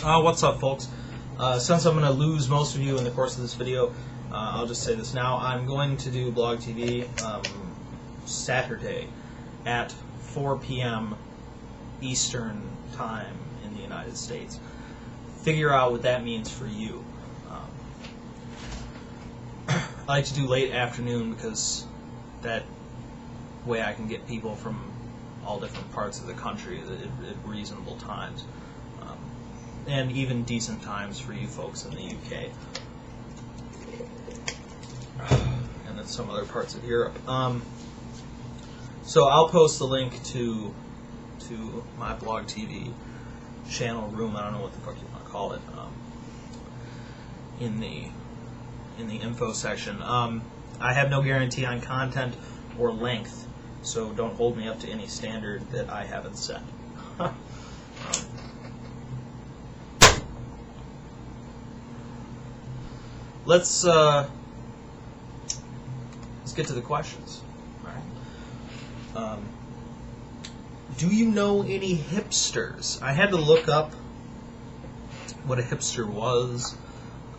What's up, folks? Since I'm going to lose most of you in the course of this video, I'll just say this now. I'm going to do Blog TV Saturday at 4 p.m. Eastern Time in the United States. Figure out what that means for you. I like to do late afternoon because that way I can get people from all different parts of the country at reasonable times. And even decent times for you folks in the UK. And then some other parts of Europe. So I'll post the link to my Blog TV channel room, I don't know what the fuck you want to call it, in the info section. I have no guarantee on content or length, so don't hold me up to any standard that I haven't set. Let's get to the questions. All right. Do you know any hipsters? I had to look up what a hipster was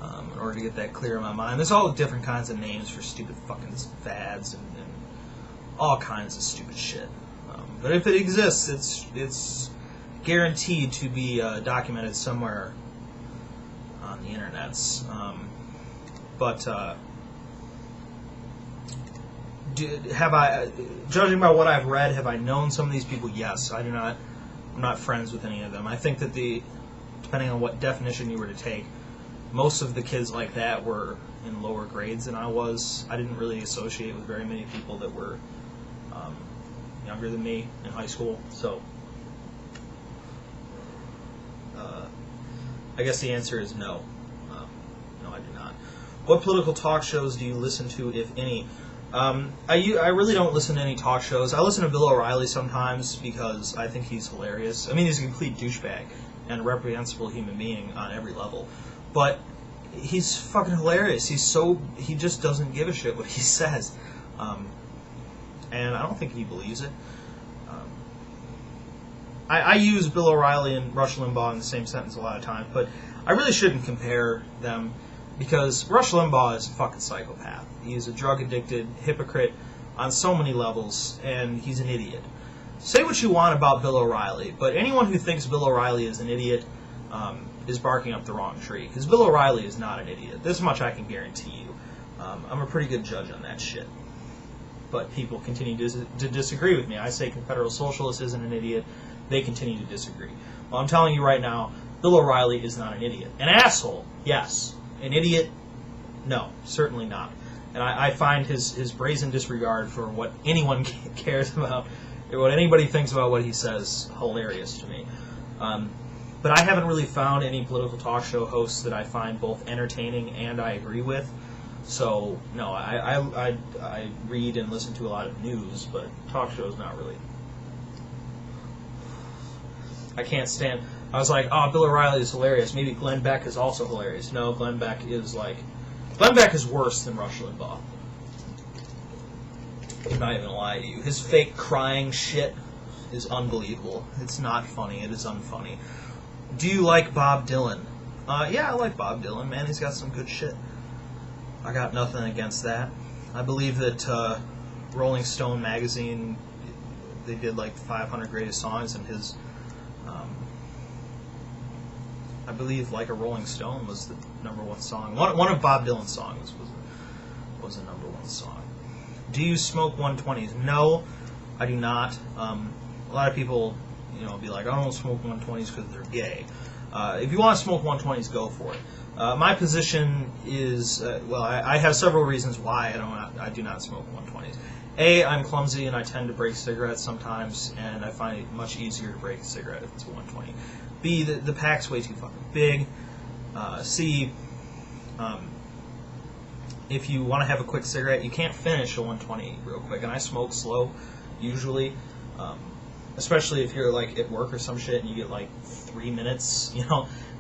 in order to get that clear in my mind. There's all different kinds of names for stupid fucking fads and all kinds of stupid shit. But if it exists, it's guaranteed to be documented somewhere on the internets. Judging by what I've read, have I known some of these people? Yes. I'm not friends with any of them. I think that depending on what definition you were to take, most of the kids like that were in lower grades than I was. I didn't really associate with very many people that were younger than me in high school, so I guess the answer is no. No, I do not. What political talk shows do you listen to, if any? I really don't listen to any talk shows. I listen to Bill O'Reilly sometimes because I think he's hilarious. I mean, he's a complete douchebag and a reprehensible human being on every level. But he's fucking hilarious. He just doesn't give a shit what he says. And I don't think he believes it. I use Bill O'Reilly and Rush Limbaugh in the same sentence a lot of times, but I really shouldn't compare them because Rush Limbaugh is a fucking psychopath. He's a drug-addicted hypocrite on so many levels, and he's an idiot. Say what you want about Bill O'Reilly, but anyone who thinks Bill O'Reilly is an idiot is barking up the wrong tree, because Bill O'Reilly is not an idiot. This much I can guarantee you. I'm a pretty good judge on that shit. But people continue to disagree with me. I say Confederate Socialist isn't an idiot. They continue to disagree. Well, I'm telling you right now, Bill O'Reilly is not an idiot. An asshole, yes. An idiot, no, certainly not. And I find his brazen disregard for what anyone cares about, or what anybody thinks about what he says, hilarious to me. But I haven't really found any political talk show hosts that I find both entertaining and I agree with. So, no, I read and listen to a lot of news, but talk shows, not really. I can't stand... I was like, oh, Bill O'Reilly is hilarious. Maybe Glenn Beck is also hilarious. No, Glenn Beck is worse than Rush Limbaugh. I'm not even going to lie to you. His fake crying shit is unbelievable. It's not funny. It is unfunny. Do you like Bob Dylan? Yeah, I like Bob Dylan, man. He's got some good shit. I got nothing against that. I believe that Rolling Stone magazine, they did like 500 greatest songs, and his... I believe Like a Rolling Stone was the #1 song. One of Bob Dylan's songs was the #1 song. Do you smoke 120s? No, I do not. A lot of people, be like, I don't smoke 120s because they're gay. If you want to smoke 120s, go for it. My position is, I have several reasons why I do not smoke 120s. A, I'm clumsy and I tend to break cigarettes sometimes, and I find it much easier to break a cigarette if it's a 120. B, the pack's way too fucking big. C, if you want to have a quick cigarette, you can't finish a 120 real quick, and I smoke slow, usually, especially if you're like at work or some shit and you get like 3 minutes,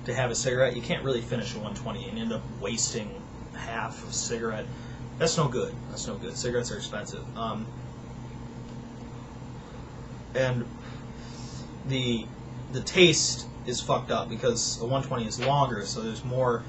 to have a cigarette. You can't really finish a 120 and end up wasting half of a cigarette. That's no good. That's no good. Cigarettes are expensive. And the taste is fucked up because a 120 is longer, so there's more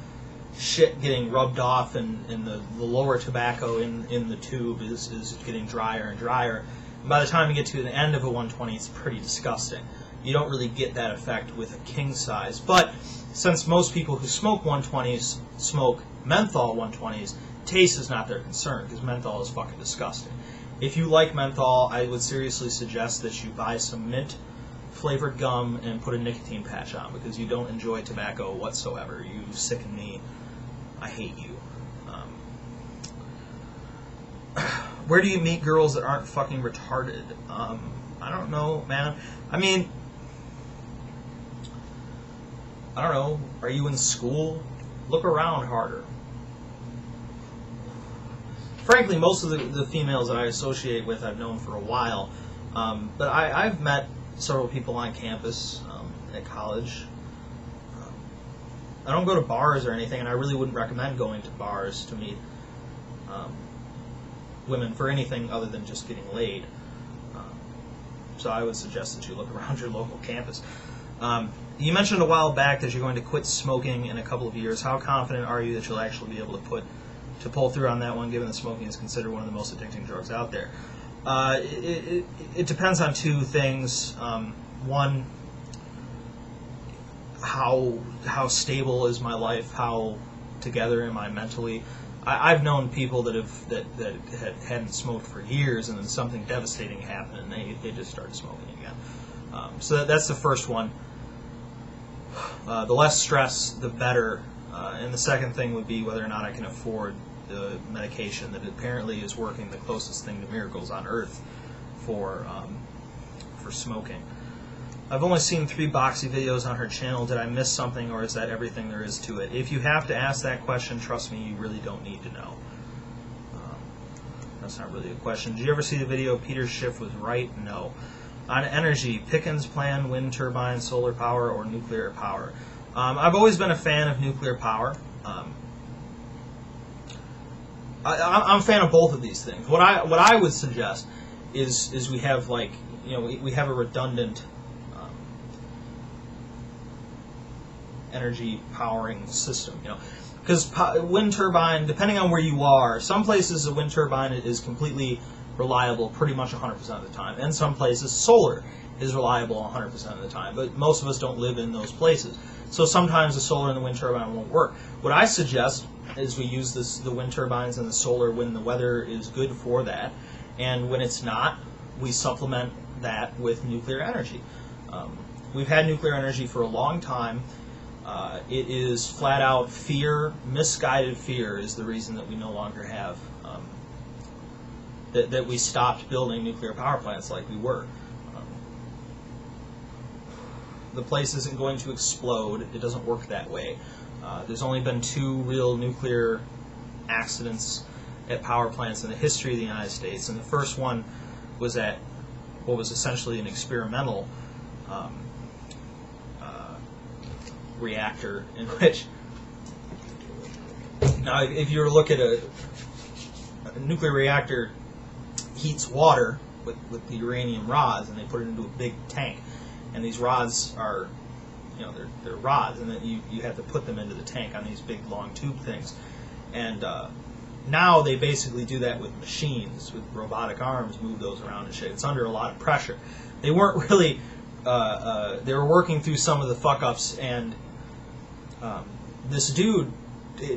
shit getting rubbed off, and the lower tobacco in the tube is getting drier and drier. And by the time you get to the end of a 120, it's pretty disgusting. You don't really get that effect with a king size. But since most people who smoke 120s smoke menthol 120s, taste is not their concern, because menthol is fucking disgusting. If you like menthol, I would seriously suggest that you buy some mint-flavored gum and put a nicotine patch on, because you don't enjoy tobacco whatsoever. You sicken me. I hate you. Where do you meet girls that aren't fucking retarded? I don't know, man. I mean, I don't know. Are you in school? Look around harder. Frankly, most of the females that I associate with I've known for a while. But I've met several people on campus at college. I don't go to bars or anything, and I really wouldn't recommend going to bars to meet women for anything other than just getting laid. So I would suggest that you look around your local campus. You mentioned a while back that you're going to quit smoking in a couple of years. How confident are you that you'll actually be able to pull through on that one, given that smoking is considered one of the most addicting drugs out there? It depends on two things. One, how stable is my life? How together am I mentally? I've known people that hadn't smoked for years, and then something devastating happened, and they just started smoking again. So that's the first one. The less stress, the better. And the second thing would be whether or not I can afford the medication that apparently is working the closest thing to miracles on earth for smoking. I've only seen 3 Boxy videos on her channel. Did I miss something, or is that everything there is to it? If you have to ask that question, trust me, you really don't need to know. That's not really a question. Did you ever see the video, Peter Schiff was right? No. On energy, Pickens plan, wind turbine, solar power, or nuclear power? I've always been a fan of nuclear power. I'm a fan of both of these things. What I would suggest is we have we have a redundant energy powering system, because wind turbine, depending on where you are, some places a wind turbine is completely reliable pretty much 100% of the time, and some places solar is reliable 100% of the time, but most of us don't live in those places. So sometimes the solar and the wind turbine won't work. What I suggest is we use the wind turbines and the solar when the weather is good for that, and when it's not, we supplement that with nuclear energy. We've had nuclear energy for a long time. It is flat out fear, misguided fear is the reason that we no longer have, that we stopped building nuclear power plants like we were. The place isn't going to explode. It doesn't work that way. There's only been 2 real nuclear accidents at power plants in the history of the United States, and the first one was at what was essentially an experimental reactor, in which, now if you were to look at a nuclear reactor, heats water with the uranium rods, and they put it into a big tank, and these rods are, they're rods, and then you have to put them into the tank on these big long tube things, and now they basically do that with machines, with robotic arms, move those around and shit. It's under a lot of pressure. They weren't really they were working through some of the fuck-ups, and this dude,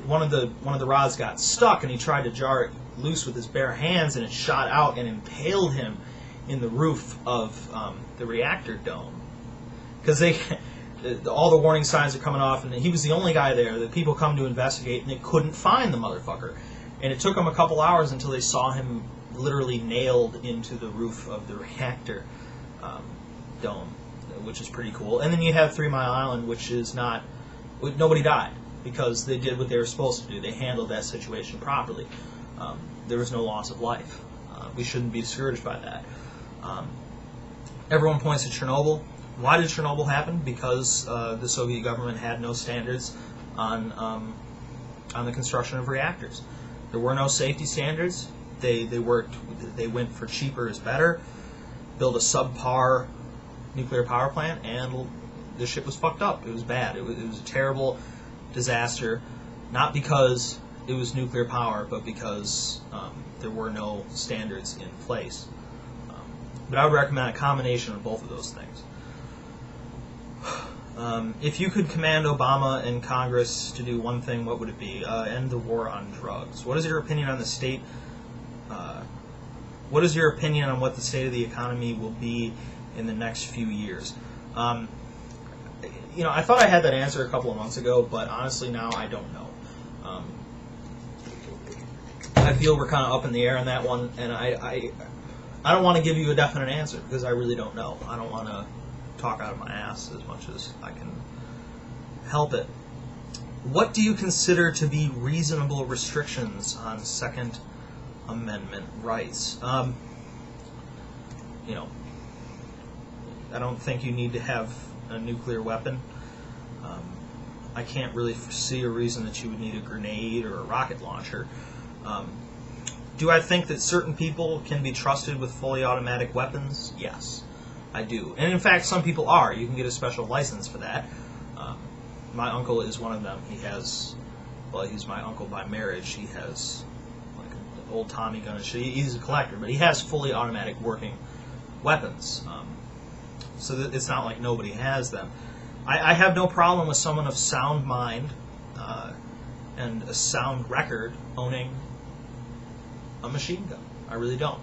one of the rods got stuck, and he tried to jar it loose with his bare hands, and it shot out and impaled him in the roof of the reactor dome. Because all the warning signs are coming off, and he was the only guy there. The people come to investigate, and they couldn't find the motherfucker. And it took them a couple hours until they saw him literally nailed into the roof of the reactor dome, which is pretty cool. And then you have 3 Mile Island, which is not... Nobody died, because they did what they were supposed to do. They handled that situation properly. There was no loss of life. We shouldn't be discouraged by that. Everyone points to Chernobyl. Why did Chernobyl happen? Because the Soviet government had no standards on the construction of reactors. There were no safety standards. They went for cheaper is better, build a subpar nuclear power plant, and this shit was fucked up. It was bad. It was a terrible disaster, not because it was nuclear power, but because there were no standards in place. But I would recommend a combination of both of those things. If you could command Obama and Congress to do one thing, what would it be? End the war on drugs. What is your opinion on the state? What is your opinion on what the state of the economy will be in the next few years? I thought I had that answer a couple of months ago, but honestly now I don't know. I feel we're kind of up in the air on that one, and I don't want to give you a definite answer because I really don't know. I don't want to talk out of my ass as much as I can help it. What do you consider to be reasonable restrictions on Second Amendment rights? I don't think you need to have a nuclear weapon. I can't really foresee a reason that you would need a grenade or a rocket launcher. Do I think that certain people can be trusted with fully automatic weapons? Yes, I do. And in fact, some people are. You can get a special license for that. My uncle is one of them. He's my uncle by marriage. He has like an old Tommy gun and shit. He's a collector, but he has fully automatic working weapons. So that it's not like nobody has them. I have no problem with someone of sound mind and a sound record owning a machine gun. I really don't.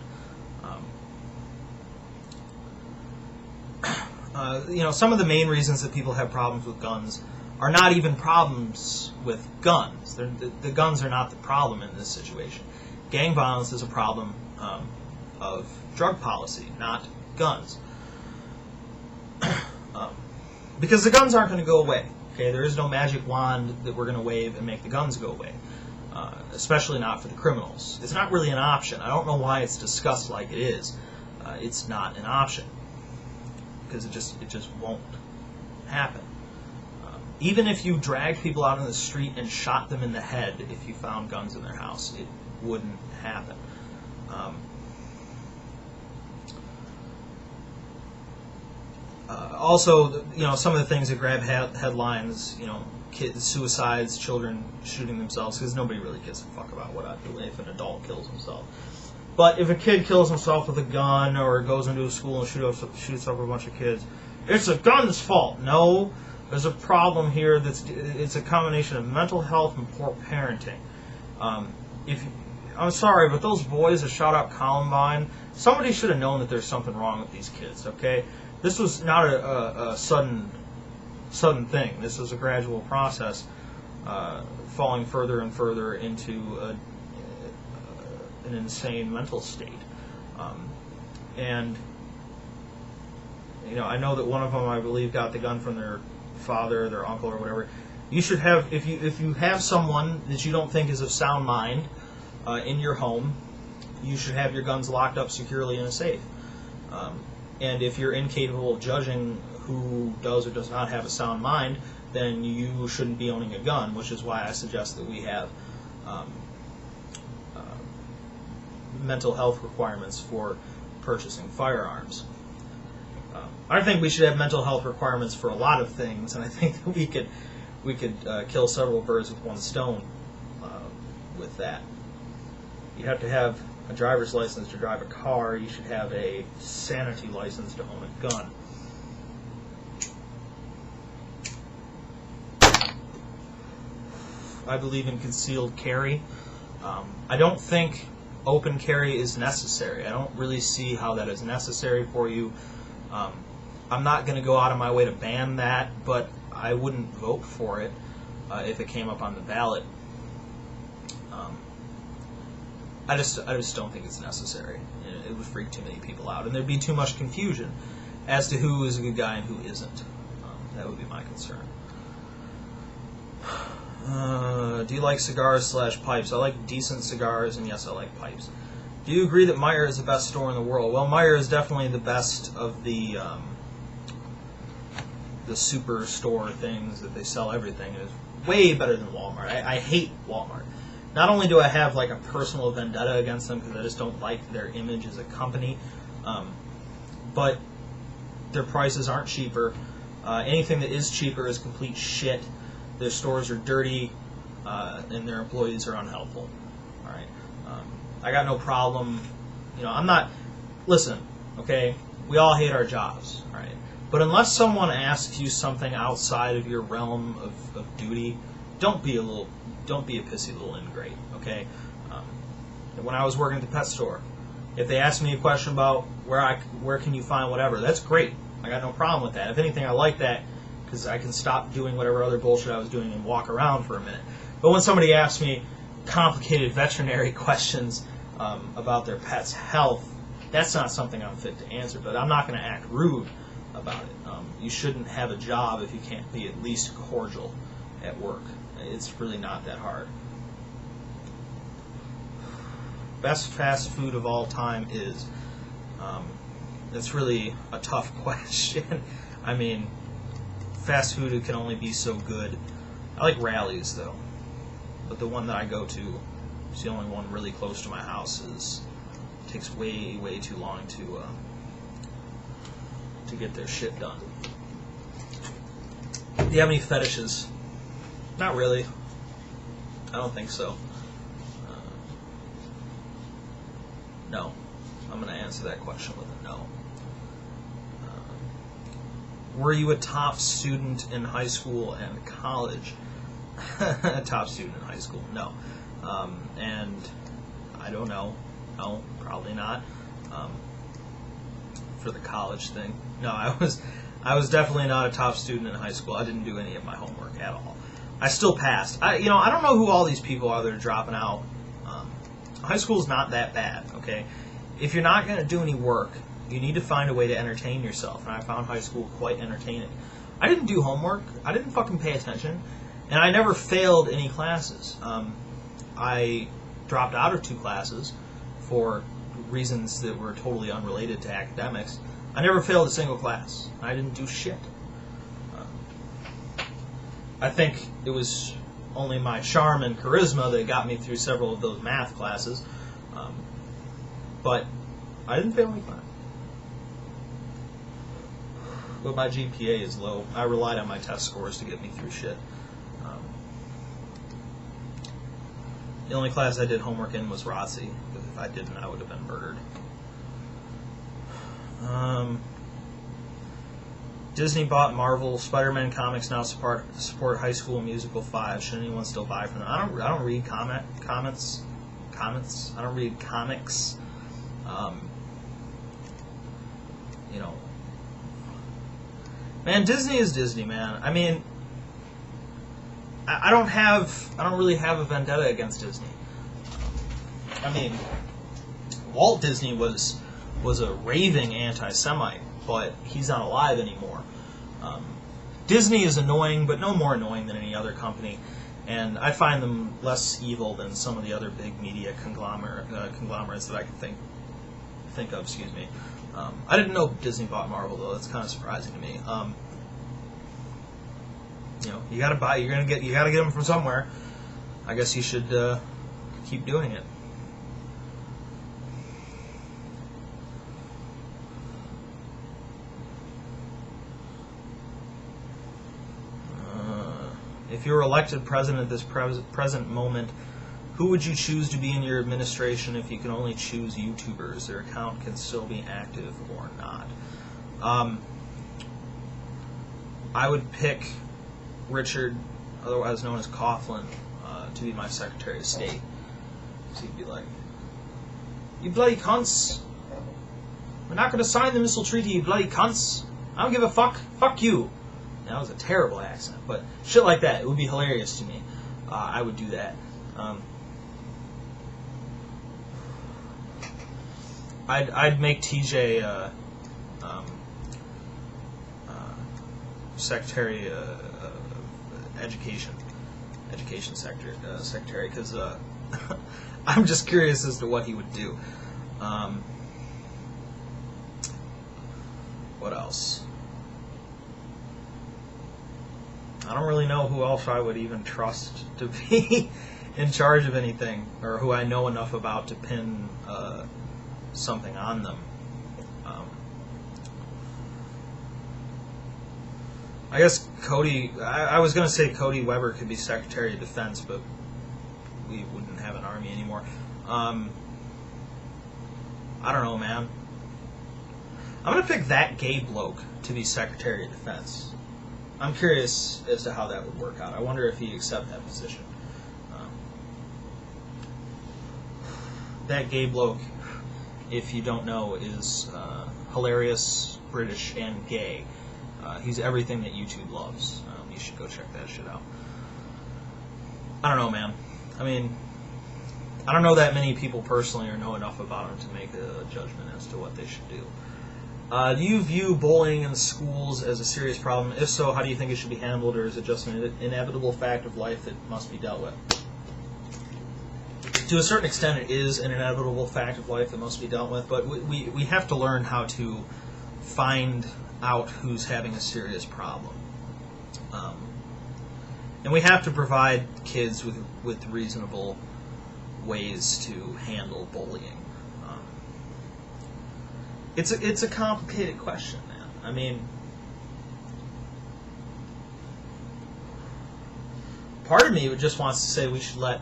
Some of the main reasons that people have problems with guns are not even problems with guns. The guns are not the problem in this situation. Gang violence is a problem of drug policy, not guns. Because the guns aren't going to go away. Okay, there is no magic wand that we're going to wave and make the guns go away. Especially not for the criminals. It's not really an option. I don't know why it's discussed like it is. It's not an option because it just won't happen. Even if you dragged people out on the street and shot them in the head, if you found guns in their house, it wouldn't happen. Also, some of the things that grab headlines, kids, suicides, children shooting themselves, because nobody really gives a fuck about what I do if an adult kills himself. But if a kid kills himself with a gun or goes into a school and shoots up a bunch of kids, it's a gun's fault. No, there's a problem here. It's a combination of mental health and poor parenting. I'm sorry, but those boys that shot up Columbine, somebody should have known that there's something wrong with these kids. Okay, this was not a sudden thing. This was a gradual process, falling further and further into an insane mental state. I know that one of them, I believe, got the gun from their father, their uncle, or whatever. You should have, if you have someone that you don't think is of sound mind in your home, you should have your guns locked up securely in a safe. And if you're incapable of judging who does or does not have a sound mind, then you shouldn't be owning a gun, which is why I suggest that we have mental health requirements for purchasing firearms. I think we should have mental health requirements for a lot of things, and I think that we could kill several birds with one stone with that. You have to have a driver's license to drive a car. You should have a sanity license to own a gun. I believe in concealed carry. I don't think open carry is necessary. I don't really see how that is necessary for you. I'm not going to go out of my way to ban that, but I wouldn't vote for it if it came up on the ballot. I just don't think it's necessary. It would freak too many people out, and there'd be too much confusion as to who is a good guy and who isn't. That would be my concern. Do you like cigars / pipes? I like decent cigars, and yes, I like pipes. Do you agree that Meijer is the best store in the world? Well, Meijer is definitely the best of the superstore things that they sell everything. It is way better than Walmart. I hate Walmart. Not only do I have like a personal vendetta against them because I just don't like their image as a company, but their prices aren't cheaper. Anything that is cheaper is complete shit. Their stores are dirty, and their employees are unhelpful. All right, I got no problem. I'm not. Listen, okay. We all hate our jobs, all right. But unless someone asks you something outside of your realm of duty, don't be a pissy little ingrate, okay. When I was working at the pet store, if they asked me a question about where can you find whatever, that's great. I got no problem with that. If anything, I like that because I can stop doing whatever other bullshit I was doing and walk around for a minute. But when somebody asks me complicated veterinary questions about their pet's health, that's not something I'm fit to answer. But I'm not going to act rude about it. You shouldn't have a job if you can't be at least cordial at work. It's really not that hard. Best fast food of all time is... It's really a tough question. I mean, fast food can only be so good. I like Rallies, though. But the one that I go to is the only one really close to my house. It takes way, way too long to get their shit done. Do you have any fetishes? Not really. I don't think so. No. I'm going to answer that question with a no. Were you a top student in high school and college? A top student in high school? No. And I don't know. No, probably not. For the college thing. No, I was definitely not a top student in high school. I didn't do any of my homework at all. I still passed. I don't know who all these people are that are dropping out. High school's not that bad, okay? If you're not going to do any work, you need to find a way to entertain yourself, and I found high school quite entertaining. I didn't do homework. I didn't fucking pay attention, and I never failed any classes. I dropped out of 2 classes for reasons that were totally unrelated to academics. I never failed a single class. I didn't do shit. I think it was only my charm and charisma that got me through several of those math classes. But I didn't fail any class. But my GPA is low. I relied on my test scores to get me through shit. The only class I did homework in was ROTC, because if I didn't, I would have been murdered. Disney bought Marvel. Spider-Man comics now support High School Musical 5. Should anyone still buy from them? I don't read comments. I don't read comics. Man, Disney is Disney, man. I mean, I don't really have a vendetta against Disney. I mean, Walt Disney was a raving anti-Semite, but he's not alive anymore. Disney is annoying, but no more annoying than any other company, and I find them less evil than some of the other big media conglomerates that I can think of. Excuse me. I didn't know Disney bought Marvel, though. That's kind of surprising to me. You gotta buy. You gotta get them from somewhere. I guess you should keep doing it. If you were elected president at this present moment, who would you choose to be in your administration if you can only choose YouTubers? Their account can still be active or not. I would pick Richard, otherwise known as Coughlin, to be my Secretary of State. So he'd be like, "You bloody cunts! We're not going to sign the missile treaty, you bloody cunts! I don't give a fuck! Fuck you!" That was a terrible accent, but shit like that, it would be hilarious to me. I would do that. I'd make TJ Secretary Education Secretary, because I'm just curious as to what he would do. What else? I don't really know who else I would even trust to be in charge of anything, or who I know enough about to pin something on them. I guess Cody. I was going to say Cody Weber could be Secretary of Defense, but we wouldn't have an army anymore. I don't know, man. I'm going to pick that gay bloke to be Secretary of Defense. I'm curious as to how that would work out. I wonder if he'd accept that position. That gay bloke, if you don't know, is hilarious, British, and gay. He's everything that YouTube loves. You should go check that shit out. I don't know, man. I mean, I don't know that many people personally or know enough about him to make a judgment as to what they should do. Do you view bullying in schools as a serious problem? If so, how do you think it should be handled, or is it just an inevitable fact of life that must be dealt with? To a certain extent, it is an inevitable fact of life that must be dealt with, but we have to learn how to find out who's having a serious problem. And we have to provide kids with reasonable ways to handle bullying. It's a complicated question, man. I mean, part of me just wants to say we should let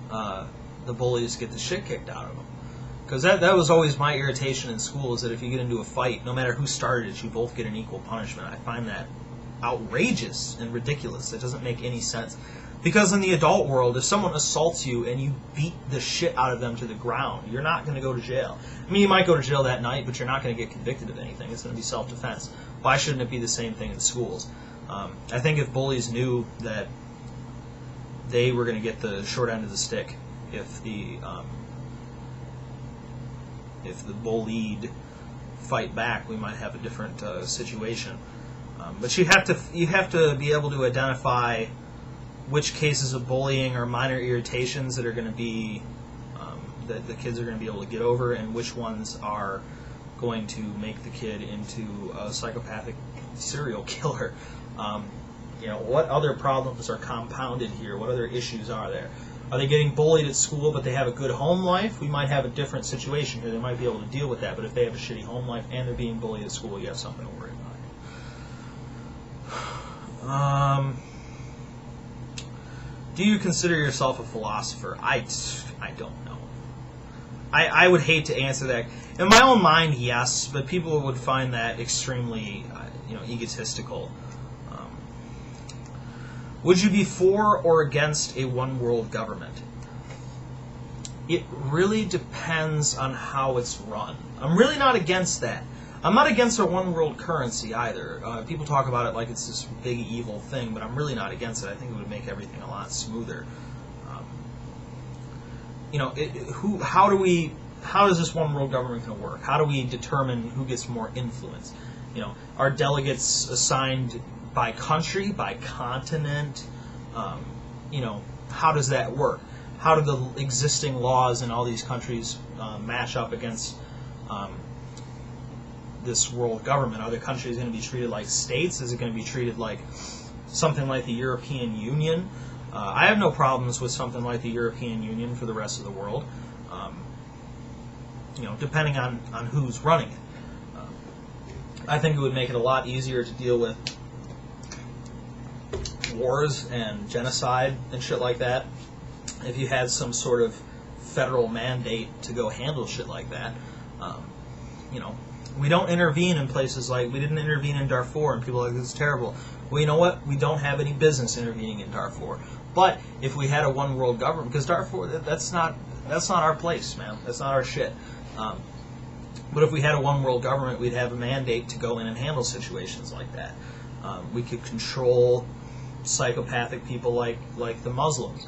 the bullies get the shit kicked out of them. Because that was always my irritation in school, is that if you get into a fight, no matter who started it, you both get an equal punishment. I find that outrageous and ridiculous. It doesn't make any sense. Because in the adult world, if someone assaults you and you beat the shit out of them to the ground, you're not going to go to jail. I mean, you might go to jail that night, but you're not going to get convicted of anything. It's going to be self-defense. Why shouldn't it be the same thing in schools? I think if bullies knew that they were going to get the short end of the stick if the bullied fight back, we might have a different situation. But you have to be able to identify which cases of bullying are minor irritations that are going to be that the kids are going to be able to get over, and which ones are going to make the kid into a psychopathic serial killer. What other problems are compounded here? What other issues are there? Are they getting bullied at school but they have a good home life? We might have a different situation here. They might be able to deal with that. But if they have a shitty home life and they're being bullied at school, you have something to worry about. Do you consider yourself a philosopher? I don't know. I would hate to answer that. In my own mind, yes, but people would find that extremely egotistical. Would you be for or against a one-world government? It really depends on how it's run. I'm really not against that. I'm not against a one-world currency either. People talk about it like it's this big evil thing, but I'm really not against it. I think it would make everything a lot smoother. How is this one-world government going to work? How do we determine who gets more influence? Are delegates assigned by country, by continent? How does that work? How do the existing laws in all these countries match up against this world government? Are the countries going to be treated like states? Is it going to be treated like something like the European Union? I have no problems with something like the European Union for the rest of the world, depending on who's running it. I think it would make it a lot easier to deal with wars and genocide and shit like that if you had some sort of federal mandate to go handle shit like that. We don't intervene in places like, we didn't intervene in Darfur, and people are like, this is terrible. Well, you know what? We don't have any business intervening in Darfur. But if we had a one world government, because Darfur, that's not our place, man. That's not our shit. But if we had a one world government, we'd have a mandate to go in and handle situations like that. We could control psychopathic people like the Muslims.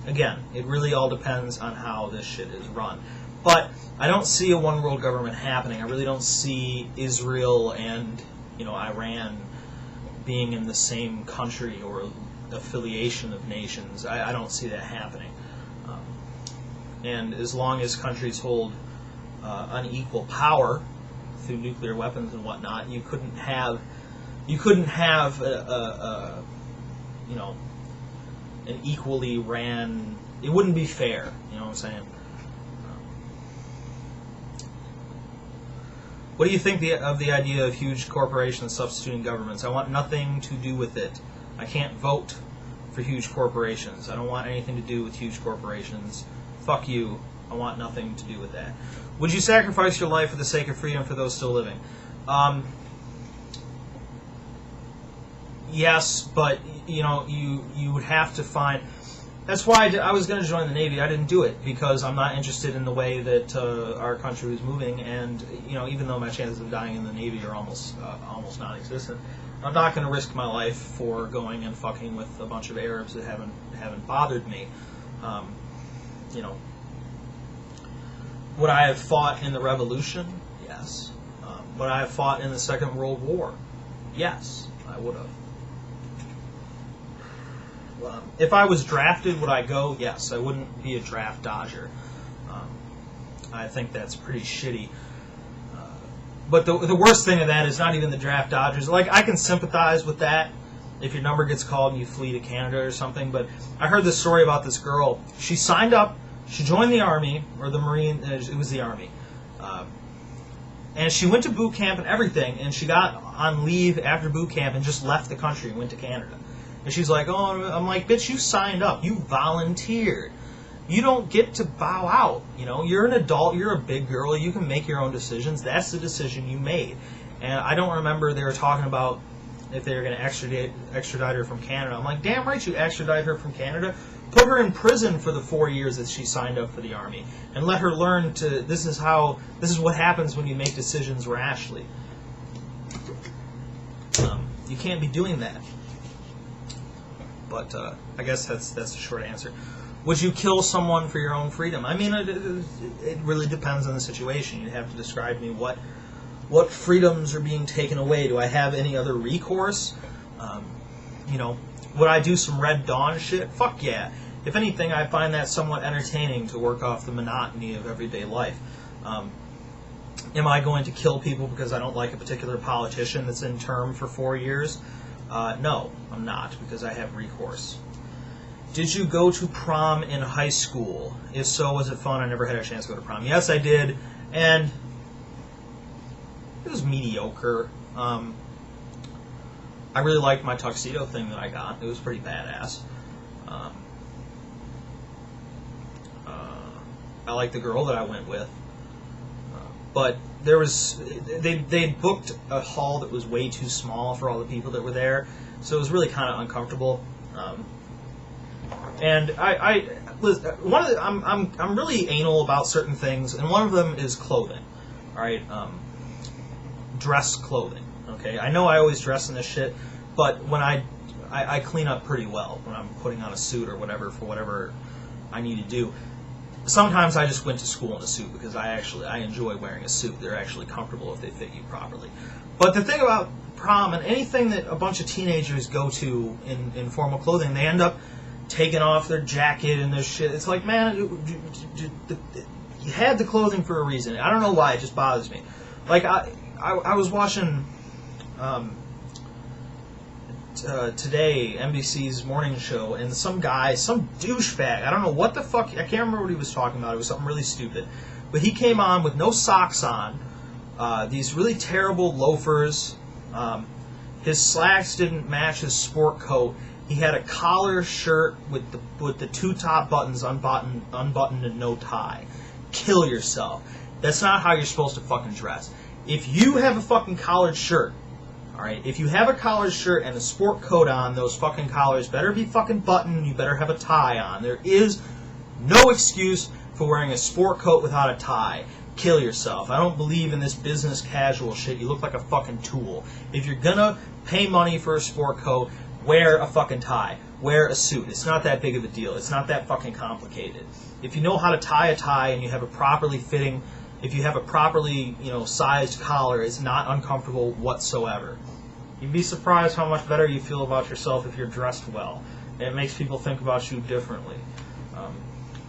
Again, it really all depends on how this shit is run. But I don't see a one world government happening. I really don't see Israel and Iran being in the same country or affiliation of nations. I don't see that happening. And as long as countries hold unequal power through nuclear weapons and whatnot, you couldn't have an equally ran. It wouldn't be fair. You know what I'm saying? What do you think of the idea of huge corporations substituting governments? I want nothing to do with it. I can't vote for huge corporations. I don't want anything to do with huge corporations. Fuck you. I want nothing to do with that. Would you sacrifice your life for the sake of freedom for those still living? Yes, but you would have to find. That's why I was going to join the Navy. I didn't do it because I'm not interested in the way that our country was moving, and even though my chances of dying in the Navy are almost non-existent, I'm not going to risk my life for going and fucking with a bunch of Arabs that haven't bothered me. Would I have fought in the Revolution? Yes. Would I have fought in the Second World War? Yes, I would have. If I was drafted, would I go? Yes. I wouldn't be a draft dodger. I think that's pretty shitty. But the worst thing of that is not even the draft dodgers. Like, I can sympathize with that if your number gets called and you flee to Canada or something. But I heard this story about this girl. She signed up. She joined the Army, or the Marine. It was the Army. And she went to boot camp and everything. And she got on leave after boot camp and just left the country and went to Canada. And she's like, oh, I'm like, bitch, you signed up. You volunteered. You don't get to bow out. You're an adult. You're a big girl. You can make your own decisions. That's the decision you made. And I don't remember they were talking about if they were going to extradite her from Canada. I'm like, damn right you extradite her from Canada. Put her in prison for the 4 years that she signed up for the Army. And let her learn to, this is what happens when you make decisions rashly. You can't be doing that. But I guess that's the short answer. Would you kill someone for your own freedom? I mean, it really depends on the situation. You'd have to describe to me what freedoms are being taken away. Do I have any other recourse? Would I do some Red Dawn shit? Fuck yeah. If anything, I find that somewhat entertaining to work off the monotony of everyday life. Am I going to kill people because I don't like a particular politician that's in term for 4 years? No, I'm not, because I have recourse. Did you go to prom in high school? If so, was it fun? I never had a chance to go to prom. Yes, I did, and it was mediocre. I really liked my tuxedo thing that I got. It was pretty badass. I liked the girl that I went with. But they booked a hall that was way too small for all the people that were there, so it was really kind of uncomfortable. And I'm really anal about certain things, and one of them is clothing. All right, dress clothing. Okay, I know I always dress in this shit, but when I clean up pretty well when I'm putting on a suit or whatever for whatever I need to do. Sometimes I just went to school in a suit because I enjoy wearing a suit. They're actually comfortable if they fit you properly. But the thing about prom and anything that a bunch of teenagers go to in formal clothing, they end up taking off their jacket and their shit. It's like, man, you had the clothing for a reason. I don't know why. It just bothers me. Like, I was watching today, NBC's morning show, and some douchebag, I don't know what the fuck, I can't remember what he was talking about, it was something really stupid, but he came on with no socks on, these really terrible loafers, his slacks didn't match his sport coat, he had a collar shirt with the two top buttons unbuttoned and no tie. Kill yourself. That's not how you're supposed to fucking dress. If you have a fucking collared shirt, alright, if you have a collared shirt and a sport coat on, those fucking collars better be fucking buttoned, you better have a tie on. There is no excuse for wearing a sport coat without a tie. Kill yourself. I don't believe in this business casual shit. You look like a fucking tool. If you're gonna pay money for a sport coat, wear a fucking tie. Wear a suit. It's not that big of a deal. It's not that fucking complicated. If you know how to tie a tie and you have a properly fitting, if you have a properly, sized collar, it's not uncomfortable whatsoever. You'd be surprised how much better you feel about yourself if you're dressed well. It makes people think about you differently.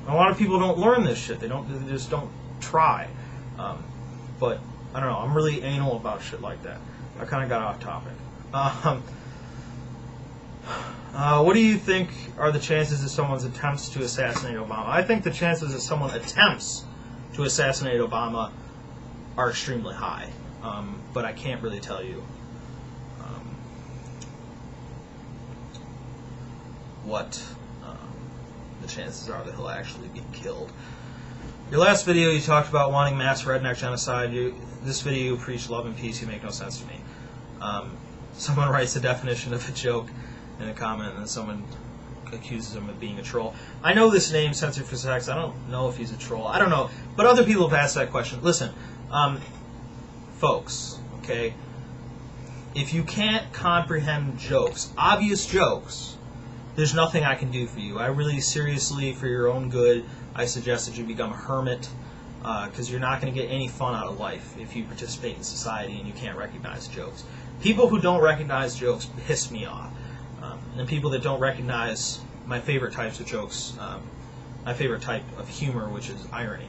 A lot of people don't learn this shit. They just don't try. But I don't know. I'm really anal about shit like that. I kind of got off topic. What do you think are the chances of someone's attempts to assassinate Obama? I think the chances that someone attempts to assassinate Obama are extremely high. but I can't really tell you what the chances are that he'll actually be killed. Your last video, you talked about wanting mass redneck genocide. This video, you preach love and peace. You make no sense to me. Someone writes a definition of a joke in a comment, and then someone accuses him of being a troll. I know this name, Censored for Sex. I don't know if he's a troll. I don't know. But other people have asked that question. Listen, folks, okay, if you can't comprehend jokes, obvious jokes, there's nothing I can do for you. I really, seriously, for your own good, I suggest that you become a hermit, because you're not going to get any fun out of life if you participate in society and you can't recognize jokes. People who don't recognize jokes piss me off. And people that don't recognize my favorite types of jokes, my favorite type of humor, which is irony.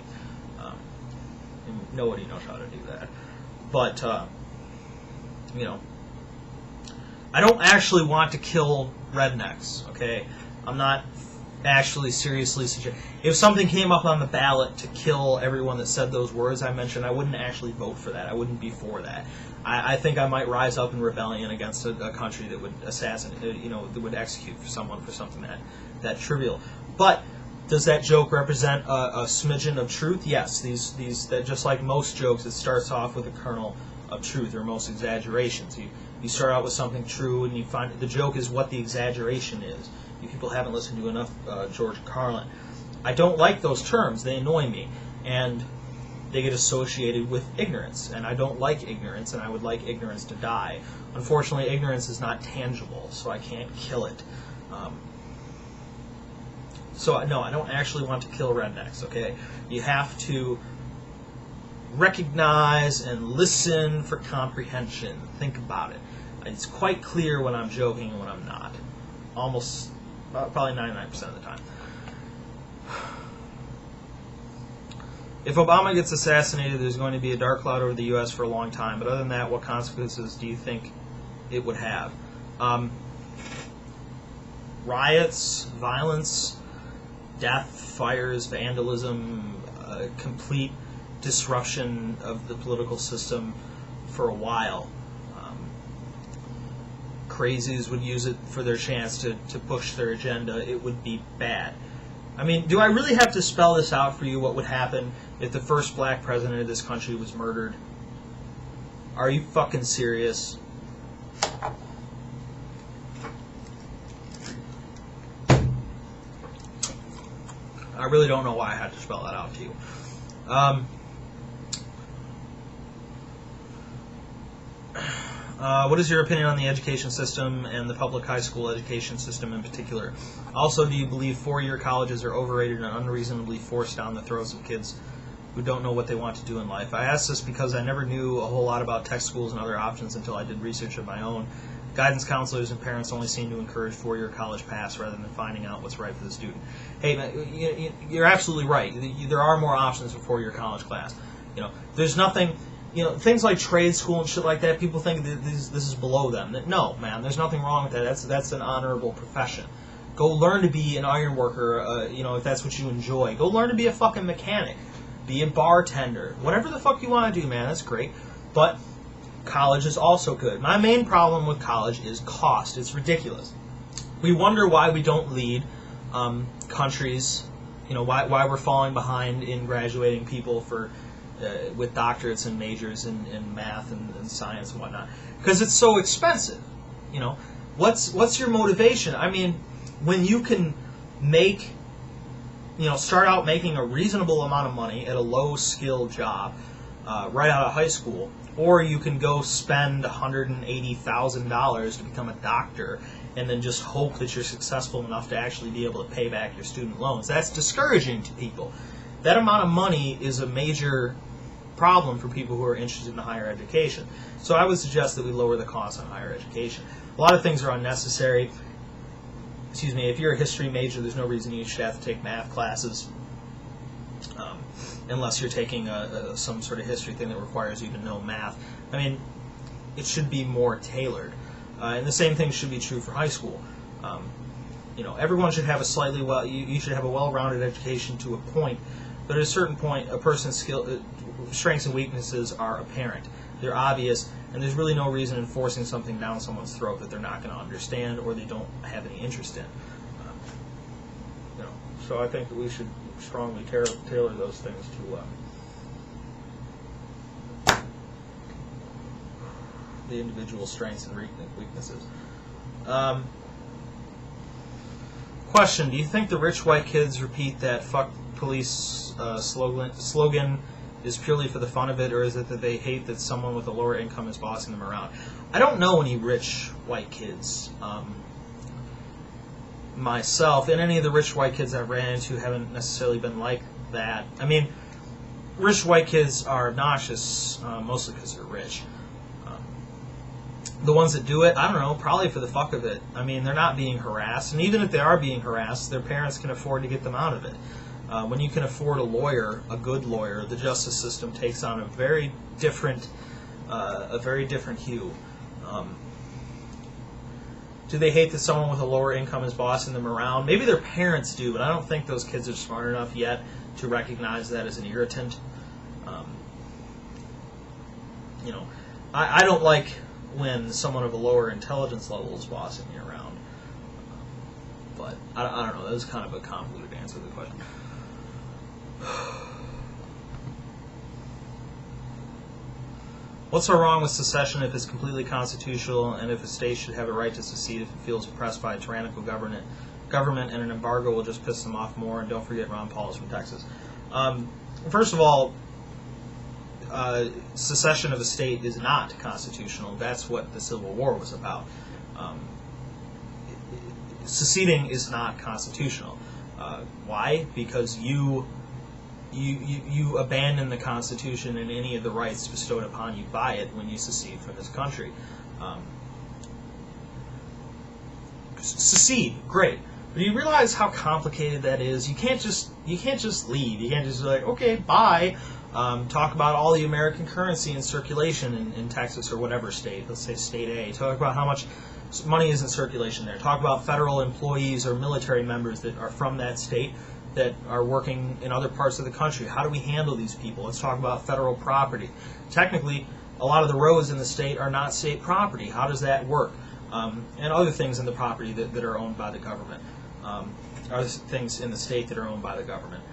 And nobody knows how to do that. But, you know, I don't actually want to kill rednecks, okay? I'm not actually seriously suggesting. If something came up on the ballot to kill everyone that said those words I mentioned, I wouldn't actually vote for that. I wouldn't be for that. I think I might rise up in rebellion against a country that would assassinate, that would execute someone for something that trivial. But does that joke represent a smidgen of truth? Yes. That just like most jokes, it starts off with a kernel of truth, or most exaggerations. You start out with something true, and you find the joke is what the exaggeration is. You people haven't listened to enough George Carlin. I don't like those terms. They annoy me. And they get associated with ignorance. And I don't like ignorance, and I would like ignorance to die. Unfortunately, ignorance is not tangible, so I can't kill it. So, no, I don't actually want to kill rednecks, okay? You have to recognize and listen for comprehension. Think about it. It's quite clear when I'm joking and when I'm not. Almost, probably 99% of the time. If Obama gets assassinated, there's going to be a dark cloud over the U.S. for a long time. But other than that, what consequences do you think it would have? Riots, violence, death, fires, vandalism, complete disruption of the political system for a while. Crazies would use it for their chance to push their agenda. It would be bad. I mean, do I really have to spell this out for you, what would happen if the first black president of this country was murdered? Are you fucking serious? I really don't know why I had to spell that out to you. What is your opinion on the education system and the public high school education system in particular? Also, do you believe four-year colleges are overrated and unreasonably forced down the throats of kids who don't know what they want to do in life? I ask this because I never knew a whole lot about tech schools and other options until I did research of my own. Guidance counselors and parents only seem to encourage four-year college pass rather than finding out what's right for the student. Hey, man, you're absolutely right. There are more options for four-year college class. There's nothing... things like trade school and shit like that, people think that this is below them. No, man, there's nothing wrong with that. That's an honorable profession. Go learn to be an iron worker, if that's what you enjoy. Go learn to be a fucking mechanic. Be a bartender. Whatever the fuck you want to do, man, that's great. But college is also good. My main problem with college is cost. It's ridiculous. We wonder why we don't lead countries, why we're falling behind in graduating people with doctorates and majors in math and science and whatnot, because it's so expensive. What's your motivation? I mean, when you can start out making a reasonable amount of money at a low-skill job right out of high school, or you can go spend $180,000 to become a doctor and then just hope that you're successful enough to actually be able to pay back your student loans. That's discouraging to people. That amount of money is a major problem for people who are interested in higher education. So I would suggest that we lower the cost on higher education. A lot of things are unnecessary. If you're a history major, there's no reason you should have to take math classes unless you're taking some sort of history thing that requires you to know math. I mean, it should be more tailored. And the same thing should be true for high school. Everyone should have you should have a well-rounded education to a point, but at a certain point, a person's strengths and weaknesses are apparent. they're obvious, and there's really no reason in forcing something down someone's throat that they're not going to understand or they don't have any interest in. So I think that we should strongly tailor those things to the individual strengths and weaknesses. Question: do you think the rich white kids repeat that "fuck police" slogan is purely for the fun of it, or is it that they hate that someone with a lower income is bossing them around? I don't know any rich white kids myself, and any of the rich white kids I've ran into haven't necessarily been like that. I mean, rich white kids are obnoxious, mostly because they're rich. The ones that do it, I don't know, probably for the fuck of it. I mean, they're not being harassed, and even if they are being harassed, their parents can afford to get them out of it. When you can afford a lawyer, a good lawyer, the justice system takes on a very different hue. Do they hate that someone with a lower income is bossing them around? Maybe their parents do, but I don't think those kids are smart enough yet to recognize that as an irritant. I don't like when someone of a lower intelligence level is bossing me around. But I don't know. That was kind of a convoluted answer to the question. What's so wrong with secession if it's completely constitutional, and if a state should have a right to secede if it feels oppressed by a tyrannical government and an embargo will just piss them off more? And don't forget Ron Paul is from Texas. First of all, secession of a state is not constitutional. That's what the Civil War was about. Seceding is not constitutional. Why? Because you abandon the Constitution and any of the rights bestowed upon you by it when you secede from this country. Secede, great. But do you realize how complicated that is? You can't just leave. You can't just be like, okay, bye. Talk about all the American currency in circulation in Texas or whatever state. Let's say state A. Talk about how much money is in circulation there. Talk about federal employees or military members that are from that state that are working in other parts of the country. How do we handle these people? Let's talk about federal property. Technically, a lot of the roads in the state are not state property. How does that work? And other things in the property that are owned by the government. Other things in the state that are owned by the government.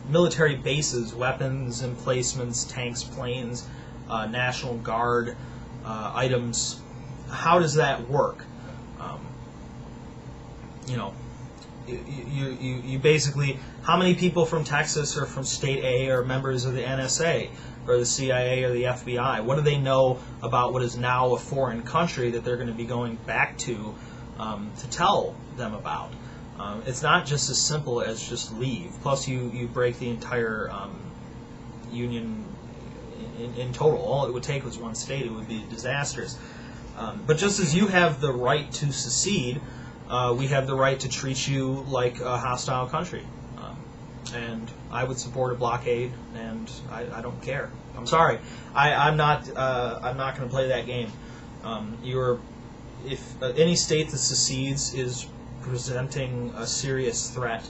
Military bases, weapons, emplacements, tanks, planes, National Guard items. How does that work? You basically, how many people from Texas or from State A are members of the NSA or the CIA or the FBI? What do they know about what is now a foreign country that they're going to be going back to tell them about? It's not just as simple as just leave. Plus, you break the entire union in total. All it would take was one state. It would be disastrous. But just as you have the right to secede, we have the right to treat you like a hostile country. And I would support a blockade, and I don't care. I'm sorry. I'm not going to play that game. If any state that secedes is presenting a serious threat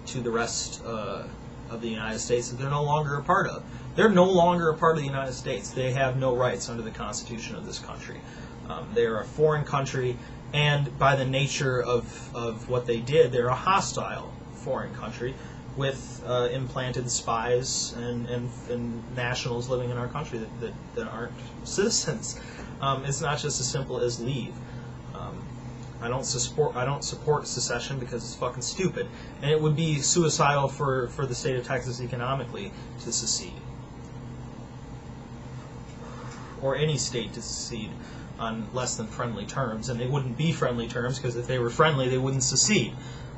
to the rest of the United States that they're no longer a part of. They're no longer a part of the United States. They have no rights under the Constitution of this country. They are a foreign country, and by the nature of what they did, they're a hostile foreign country with implanted spies and nationals living in our country that aren't citizens. It's not just as simple as leave. I don't support secession because it's fucking stupid, and it would be suicidal for the state of Texas economically to secede, or any state to secede on less than friendly terms, and they wouldn't be friendly terms because if they were friendly, they wouldn't secede.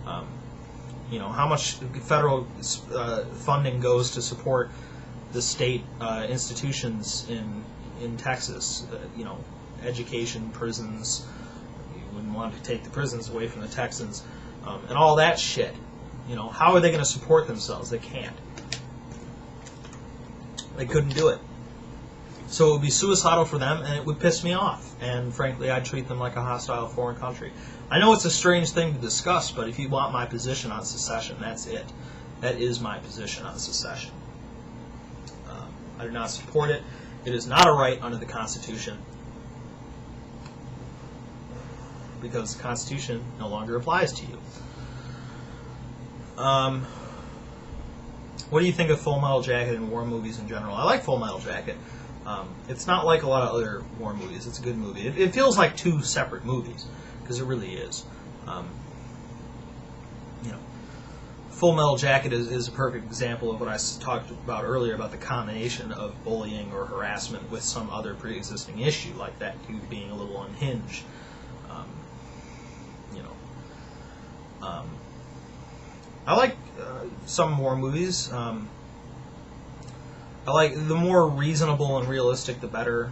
How much federal funding goes to support the state institutions in Texas? Education, prisons. You wouldn't want to take the prisons away from the Texans, and all that shit. How are they going to support themselves? They can't. They couldn't do it. So it would be suicidal for them, and it would piss me off. And frankly, I'd treat them like a hostile foreign country. I know it's a strange thing to discuss, but if you want my position on secession, that's it. That is my position on secession. I do not support it. It is not a right under the Constitution, because the Constitution no longer applies to you. What do you think of Full Metal Jacket and war movies in general? I like Full Metal Jacket. It's not like a lot of other war movies. It's a good movie. It feels like two separate movies, because it really is. Full Metal Jacket is a perfect example of what I talked about earlier about the combination of bullying or harassment with some other pre-existing issue, like that dude being a little unhinged. I like some war movies. I like the more reasonable and realistic, the better.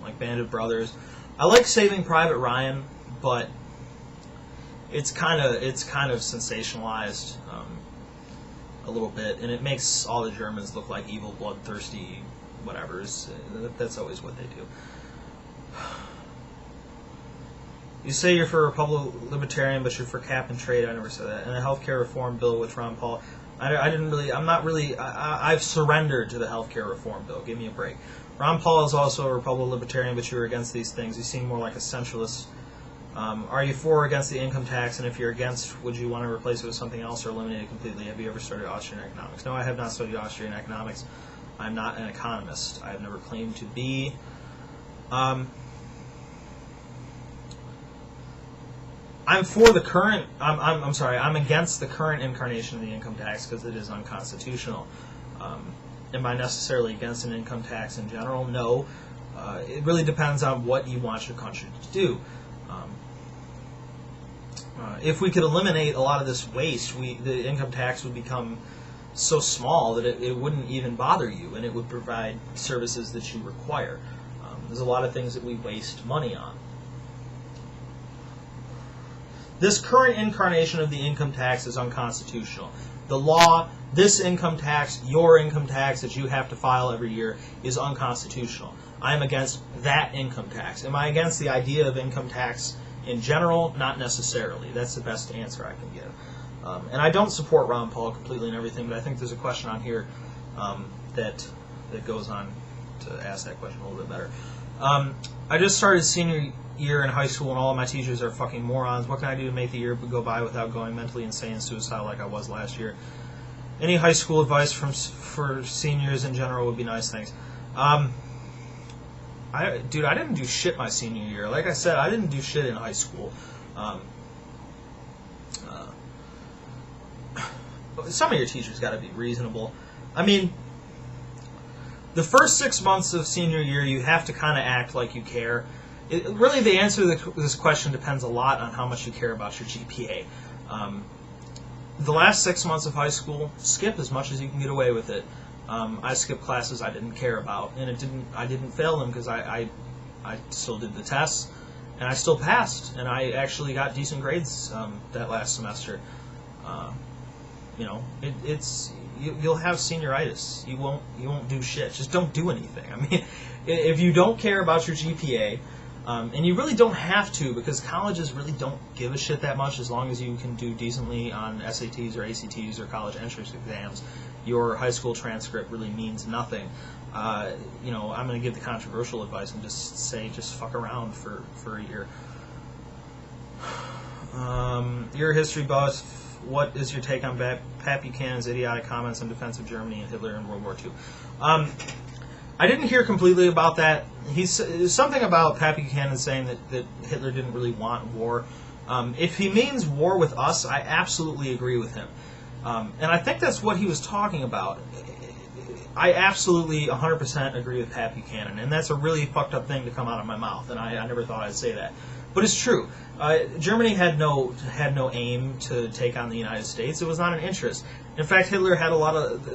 Like Band of Brothers. I like Saving Private Ryan, but it's kind of sensationalized a little bit, and it makes all the Germans look like evil, bloodthirsty, whatevers. That's always what they do. You say you're for Republican Libertarian, but you're for cap and trade. I never said that. And the healthcare reform bill, which Ron Paul, I've surrendered to the healthcare reform bill. Give me a break. Ron Paul is also a Republican Libertarian, but you're against these things. You seem more like a centralist. Are you for or against the income tax? And if you're against, would you want to replace it with something else or eliminate it completely? Have you ever studied Austrian economics? No, I have not studied Austrian economics. I'm not an economist. I have never claimed to be. I'm for the current. I'm sorry. I'm against the current incarnation of the income tax because it is unconstitutional. Am I necessarily against an income tax in general? No. It really depends on what you want your country to do. If we could eliminate a lot of this waste, the income tax would become so small that it wouldn't even bother you, and it would provide services that you require. There's a lot of things that we waste money on. This current incarnation of the income tax is unconstitutional. The law, this income tax, your income tax that you have to file every year, is unconstitutional. I am against that income tax. Am I against the idea of income tax in general? Not necessarily. That's the best answer I can give. And I don't support Ron Paul completely and everything, but I think there's a question on here that goes on to ask that question a little bit better. I just started senior year in high school and all of my teachers are fucking morons. What can I do to make the year go by without going mentally insane and suicidal like I was last year? Any high school advice for seniors in general would be nice. Thanks. Dude, I didn't do shit my senior year. Like I said, I didn't do shit in high school. Some of your teachers got to be reasonable. I mean, the first 6 months of senior year, you have to kind of act like you care. Really, the answer to this question depends a lot on how much you care about your GPA. The last 6 months of high school, skip as much as you can get away with it. I skipped classes I didn't care about, and I didn't fail them because I still did the tests, and I still passed, and I actually got decent grades that last semester. You'll have senioritis. You won't do shit. Just don't do anything. I mean, if you don't care about your GPA. And you really don't have to, because colleges really don't give a shit that much as long as you can do decently on SATs or ACTs or college entrance exams. Your high school transcript really means nothing. I'm going to give the controversial advice and just say just fuck around for a year. You're a history buff. What is your take on Pat Buchanan's idiotic comments in defense of Germany and Hitler in World War II? I didn't hear completely about that. There's something about Pat Buchanan saying that Hitler didn't really want war. If he means war with us, I absolutely agree with him. And I think that's what he was talking about. I absolutely 100% agree with Pat Buchanan, and that's a really fucked up thing to come out of my mouth, and I never thought I'd say that. But it's true. Germany had no aim to take on the United States. It was not an interest. In fact, Hitler had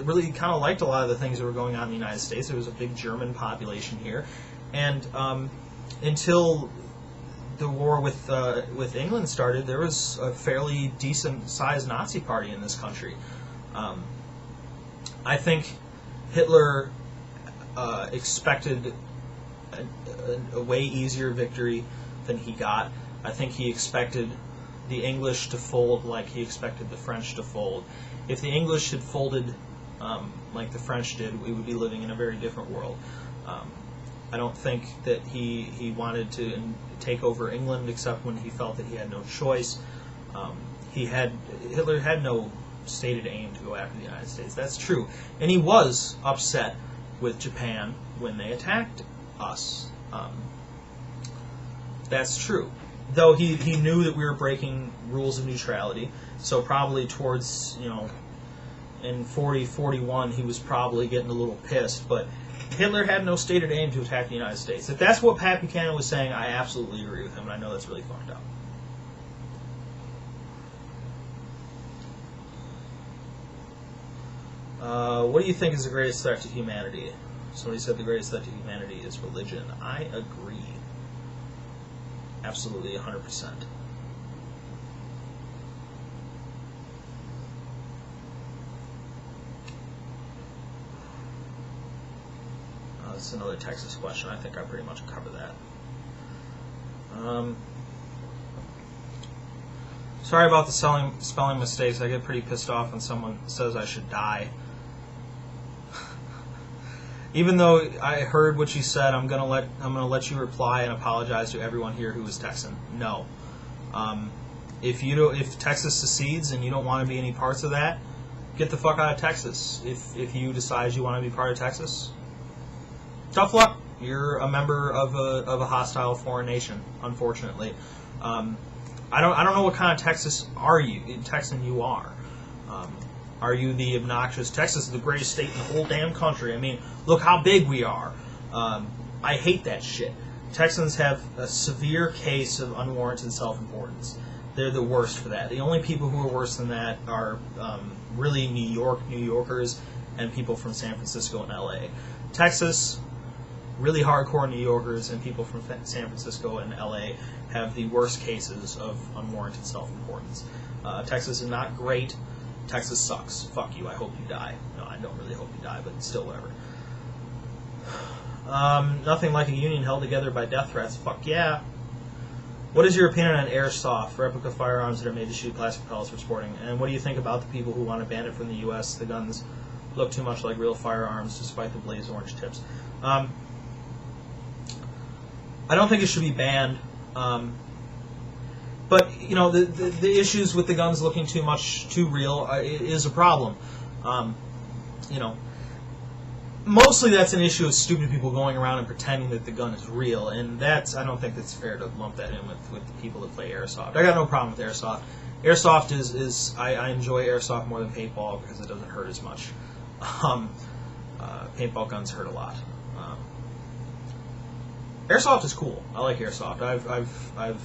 really kind of liked a lot of the things that were going on in the United States. There was a big German population here, and until the war with England started, there was a fairly decent-sized Nazi party in this country. I think Hitler expected a way easier victory than he got. I think he expected the English to fold like he expected the French to fold. If the English had folded like the French did, we would be living in a very different world. I don't think that he wanted to take over England except when he felt that he had no choice. Hitler had no stated aim to go after the United States. That's true. And he was upset with Japan when they attacked us. That's true. Though he knew that we were breaking rules of neutrality, so probably towards, in 41, he was probably getting a little pissed, but Hitler had no stated aim to attack the United States. If that's what Pat Buchanan was saying, I absolutely agree with him, and I know that's really fucked up. What do you think is the greatest threat to humanity? Somebody said the greatest threat to humanity is religion. I agree. Absolutely, 100%. This is another Texas question. I think I pretty much covered that. Sorry about the spelling mistakes. I get pretty pissed off when someone says I should die. Even though I heard what you said, I'm gonna let you reply and apologize to everyone here who is Texan. No. If Texas secedes and you don't want to be any parts of that, get the fuck out of Texas. If you decide you want to be part of Texas, tough luck. You're a member of a hostile foreign nation, unfortunately. I don't know what kind of Texan you are. Are you the obnoxious? Texas is the greatest state in the whole damn country. I mean, look how big we are. I hate that shit. Texans have a severe case of unwarranted self-importance. They're the worst for that. The only people who are worse than that are really New Yorkers, and people from San Francisco and L.A. Texas, really hardcore New Yorkers and people from San Francisco and L.A. have the worst cases of unwarranted self-importance. Texas is not great. Texas sucks. Fuck you. I hope you die. No, I don't really hope you die, but still, whatever. Nothing like a union held together by death threats. Fuck yeah. What is your opinion on airsoft, replica firearms that are made to shoot plastic pellets for sporting? And what do you think about the people who want to ban it from the U.S.? The guns look too much like real firearms, despite the blaze orange tips. I don't think it should be banned. But, the issues with the guns looking too real is a problem. Mostly that's an issue of stupid people going around and pretending that the gun is real, and I don't think it's fair to lump that in with the people that play airsoft. I got no problem with airsoft. Airsoft is I enjoy airsoft more than paintball because it doesn't hurt as much. Paintball guns hurt a lot. Airsoft is cool. I like airsoft. I've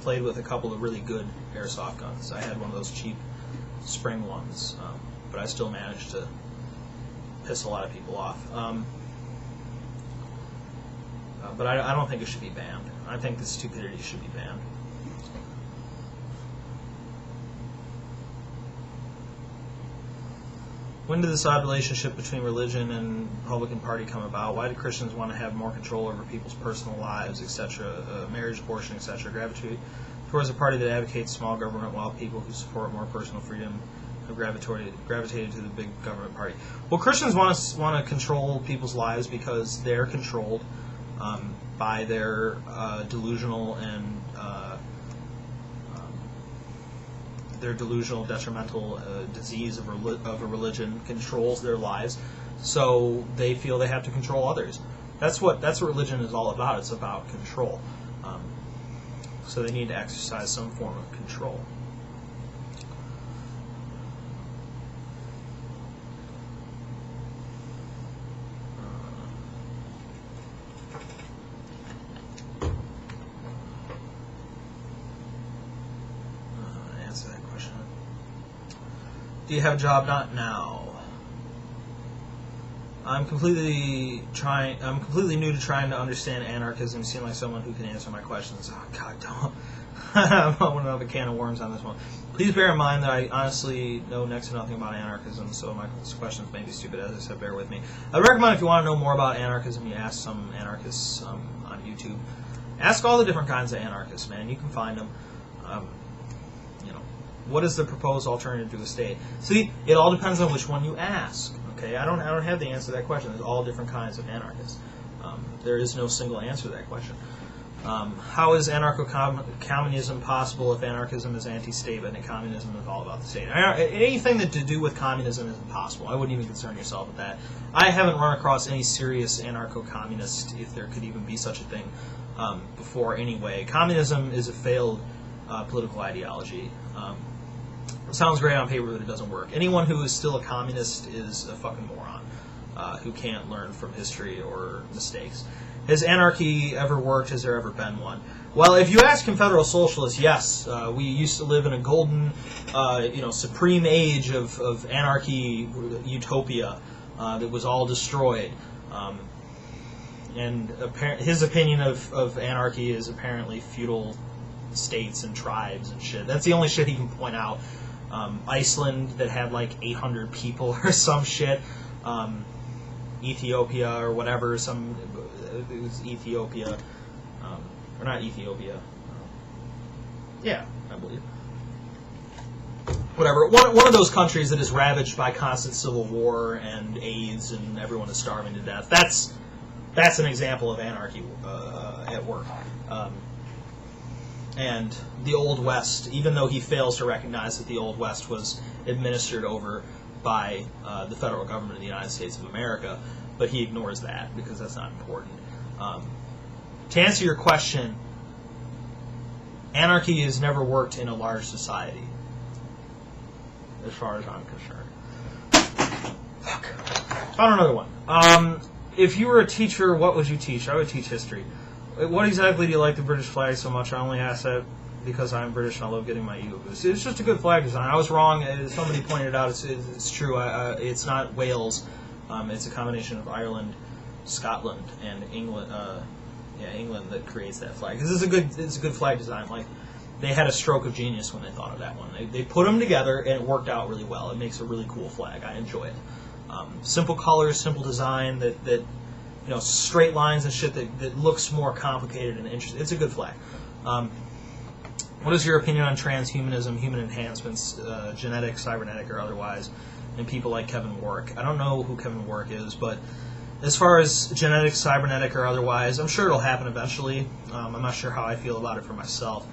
played with a couple of really good airsoft guns. I had one of those cheap spring ones, but I still managed to piss a lot of people off. But I don't think it should be banned. I think the stupidity should be banned. When did this odd relationship between religion and Republican Party come about? Why do Christians want to have more control over people's personal lives, etc., marriage, abortion, etc., gravitate towards a party that advocates small government while people who support more personal freedom have gravitated to the big government party? Well, Christians want to control people's lives because they're controlled by their delusional and their delusional, detrimental disease of a religion controls their lives, so they feel they have to control others. That's what religion is all about. It's about control. So they need to exercise some form of control. Answer that question. Do you have a job? Not now. I'm completely new to trying to understand anarchism. Seem like someone who can answer my questions. Oh God, don't. I don't want to have a can of worms on this one. Please bear in mind that I honestly know next to nothing about anarchism, so my questions may be stupid. As I said, bear with me. I recommend if you want to know more about anarchism, you ask some anarchists on YouTube. Ask all the different kinds of anarchists, man. You can find them. What is the proposed alternative to a state? See, it all depends on which one you ask. Okay, I don't have the answer to that question. There's all different kinds of anarchists. There is no single answer to that question. How is anarcho-communism possible if anarchism is anti-state and communism is all about the state? Anything that to do with communism is impossible. I wouldn't even concern yourself with that. I haven't run across any serious anarcho-communist, if there could even be such a thing, before anyway. Communism is a failed political ideology. It sounds great on paper, but it doesn't work. Anyone who is still a communist is a fucking moron who can't learn from history or mistakes. Has anarchy ever worked? Has there ever been one? Well, if you ask Confederal Socialists, yes. We used to live in a golden, supreme age of anarchy, utopia that was all destroyed. And his opinion of anarchy is apparently feudal states and tribes and shit. That's the only shit he can point out. Iceland that had like 800 people or some shit. Ethiopia or whatever, it was Ethiopia, or not Ethiopia. Yeah, I believe. Whatever. One of those countries that is ravaged by constant civil war and AIDS and everyone is starving to death. That's an example of anarchy at work. And the Old West, even though he fails to recognize that the Old West was administered over by the federal government of the United States of America, but he ignores that because that's not important. To answer your question, anarchy has never worked in a large society, as far as I'm concerned. Fuck. Found another one. If you were a teacher, what would you teach? I would teach history. What exactly do you like the British flag so much? I only ask that because I'm British and I love getting my ego boosted. It's just a good flag design. I was wrong. Somebody pointed out it's true. It's not Wales. It's a combination of Ireland, Scotland, and England. England that creates that flag. Because it's a good flag design. Like, they had a stroke of genius when they thought of that one. They put them together and it worked out really well. It makes a really cool flag. I enjoy it. Simple colors, simple design that straight lines and shit that looks more complicated and interesting. It's a good flag. What is your opinion on transhumanism, human enhancements, genetic, cybernetic, or otherwise, and people like Kevin Warwick? I don't know who Kevin Warwick is, but as far as genetic, cybernetic, or otherwise, I'm sure it'll happen eventually. I'm not sure how I feel about it for myself.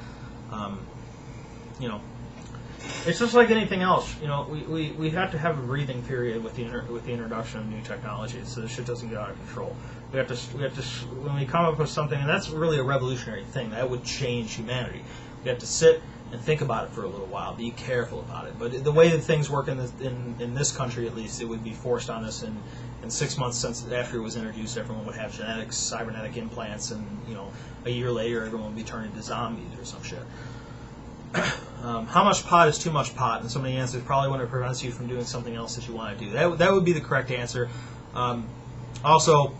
It's just like anything else. We have to have a breathing period with the introduction of new technologies, so this shit doesn't get out of control. We have to when we come up with something, and that's really a revolutionary thing that would change humanity. We have to sit and think about it for a little while, be careful about it. But the way that things work in this country, at least, it would be forced on us in 6 months since after it was introduced. Everyone would have genetic, cybernetic implants, and a year later, everyone would be turned into zombies or some shit. How much pot is too much pot? And somebody answers probably when it prevents you from doing something else that you want to do. That would be the correct answer. Also,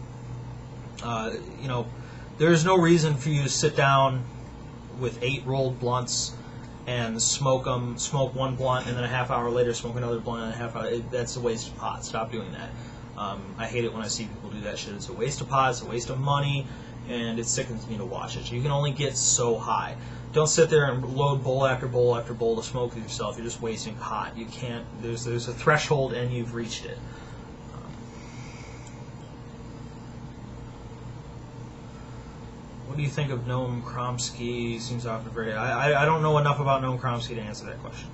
there's no reason for you to sit down with 8 rolled blunts and smoke one blunt and then a half hour later smoke another blunt and a half hour. That's a waste of pot. Stop doing that. I hate it when I see people do that shit. It's a waste of pot. It's a waste of money, and it sickens me to watch it. You can only get so high. Don't sit there and load bowl after bowl after bowl to smoke with yourself. You're just wasting pot. You can't. There's a threshold, and you've reached it. What do you think of Noam Chomsky? Seems often very... I don't know enough about Noam Chomsky to answer that question.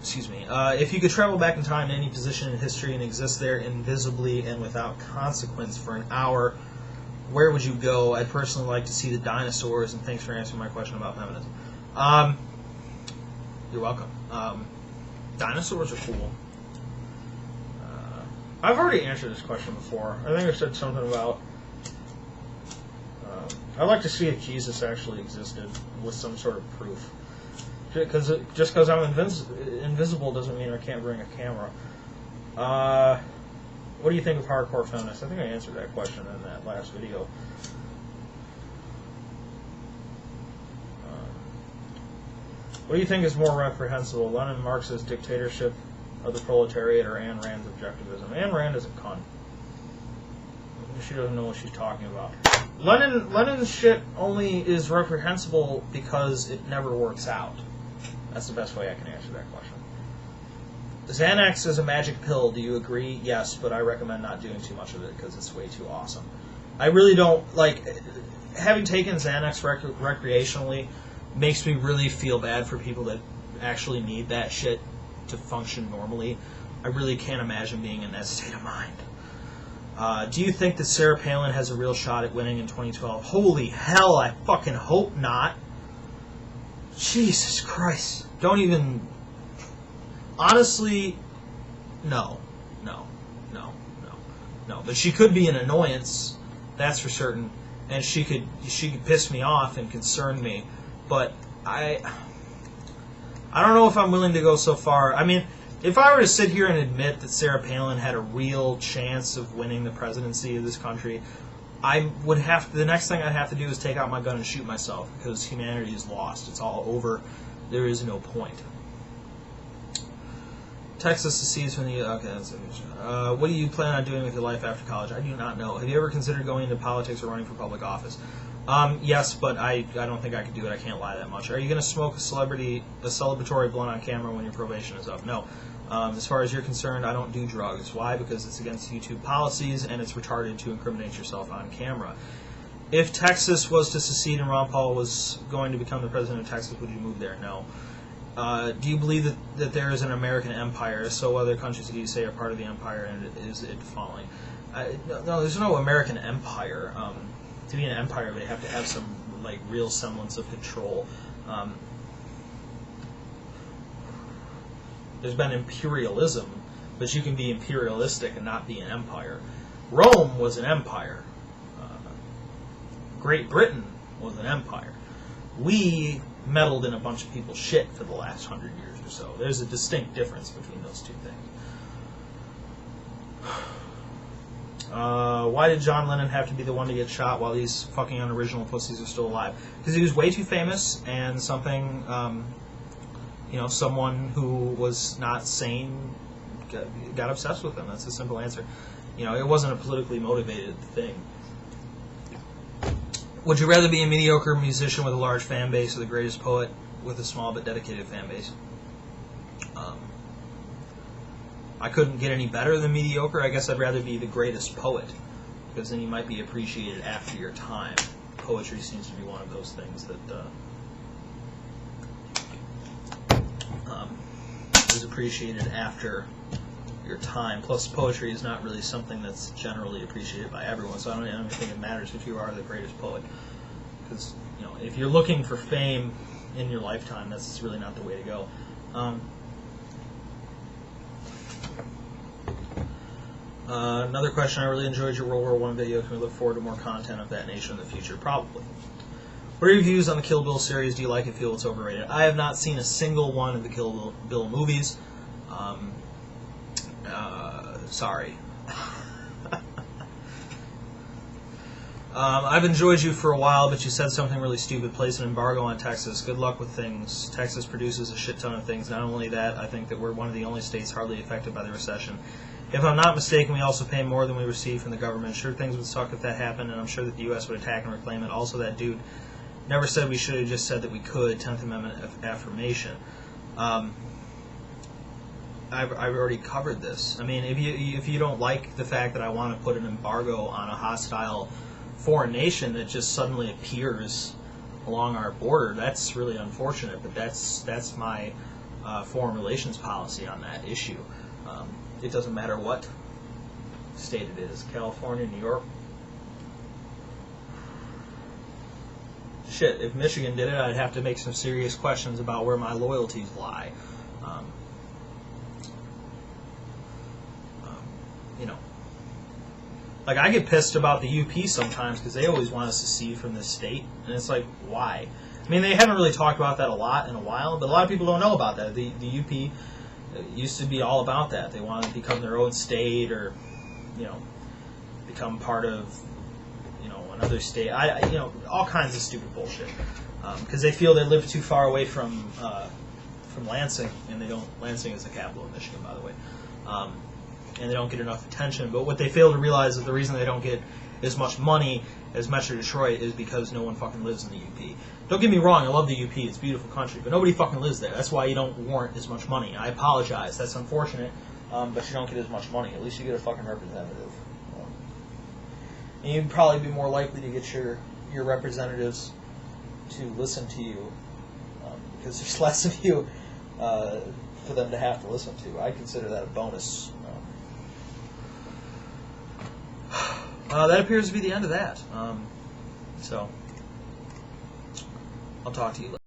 Excuse me. If you could travel back in time to any position in history and exist there invisibly and without consequence for an hour, where would you go? I'd personally like to see the dinosaurs, and thanks for answering my question about feminism. You're welcome. Dinosaurs are cool. I've already answered this question before. I think I said something about... I'd like to see if Jesus actually existed with some sort of proof. Just because I'm invisible doesn't mean I can't bring a camera. What do you think of hardcore feminists? I think I answered that question in that last video. What do you think is more reprehensible, Lenin Marx's dictatorship of the proletariat or Ayn Rand's objectivism? Ayn Rand is a cunt. She doesn't know what she's talking about. Lenin's shit only is reprehensible because it never works out. That's the best way I can answer that question. Xanax is a magic pill. Do you agree? Yes, but I recommend not doing too much of it because it's way too awesome. I really don't like having taken Xanax recreationally. Makes me really feel bad for people that actually need that shit to function normally. I really can't imagine being in that state of mind. Do you think that Sarah Palin has a real shot at winning in 2012? Holy hell, I fucking hope not. Jesus Christ. Don't even... Honestly, no. But she could be an annoyance, that's for certain, and she could piss me off and concern me. But I don't know if I'm willing to go so far. I mean, if I were to sit here and admit that Sarah Palin had a real chance of winning the presidency of this country, I would have to, the next thing I'd have to do is take out my gun and shoot myself because humanity is lost. It's all over. There is no point. Texas secedes from the... Okay, that's it. What do you plan on doing with your life after college? I do not know. Have you ever considered going into politics or running for public office? Yes, but I don't think I could do it. I can't lie that much. Are you going to smoke a celebratory blunt on camera when your probation is up? No. As far as you're concerned, I don't do drugs. Why? Because it's against YouTube policies and it's retarded to incriminate yourself on camera. If Texas was to secede and Ron Paul was going to become the president of Texas, would you move there? No. Do you believe that there is an American empire, so other countries that you say are part of the empire, and is it falling? No, there's no American empire. To be an empire, they have to have some like real semblance of control. There's been imperialism, but you can be imperialistic and not be an empire. Rome was an empire. Great Britain was an empire. We meddled in a bunch of people's shit for the last 100 years or so. There's a distinct difference between those two things. Why did John Lennon have to be the one to get shot while these fucking unoriginal pussies are still alive? Because he was way too famous, and something, someone who was not sane got obsessed with him. That's a simple answer. It wasn't a politically motivated thing. Would you rather be a mediocre musician with a large fan base or the greatest poet with a small but dedicated fan base? I couldn't get any better than mediocre. I guess I'd rather be the greatest poet, because then you might be appreciated after your time. Poetry seems to be one of those things that is appreciated after your time. Plus, poetry is not really something that's generally appreciated by everyone, so I don't even think it matters if you are the greatest poet. Because, if you're looking for fame in your lifetime, that's really not the way to go. Another question, I really enjoyed your World War I video. Can we look forward to more content of that nature in the future? Probably. What are your views on the Kill Bill series? Do you like it? Feel it's overrated? I have not seen a single one of the Kill Bill movies. Sorry. I've enjoyed you for a while, but you said something really stupid. Place an embargo on Texas. Good luck with things. Texas produces a shit ton of things. Not only that, I think that we're one of the only states hardly affected by the recession. If I'm not mistaken, we also pay more than we receive from the government. Sure, things would suck if that happened, and I'm sure that the U.S. would attack and reclaim it. Also, that dude never said we should have, just said that we could. 10th Amendment affirmation. I've already covered this. I mean, if you don't like the fact that I want to put an embargo on a hostile foreign nation that just suddenly appears along our border, that's really unfortunate. But that's my foreign relations policy on that issue. It doesn't matter what state it is, California, New York. Shit, if Michigan did it, I'd have to make some serious questions about where my loyalties lie. Like, I get pissed about the UP sometimes because they always want us to secede from this state, and it's like, why? I mean, they haven't really talked about that a lot in a while, but a lot of people don't know about that. The UP used to be all about that. They want to become their own state, or become part of another state. All kinds of stupid bullshit because they feel they live too far away from Lansing, and they don't. Lansing is the capital of Michigan, by the way. And they don't get enough attention. But what they fail to realize is the reason they don't get as much money as Metro Detroit is because no one fucking lives in the UP. Don't get me wrong, I love the UP, it's a beautiful country, but nobody fucking lives there. That's why you don't warrant as much money. I apologize, that's unfortunate, but you don't get as much money. At least you get a fucking representative. And you'd probably be more likely to get your representatives to listen to you because there's less of you for them to have to listen to. I consider that a bonus. That appears to be the end of that. So, I'll talk to you later.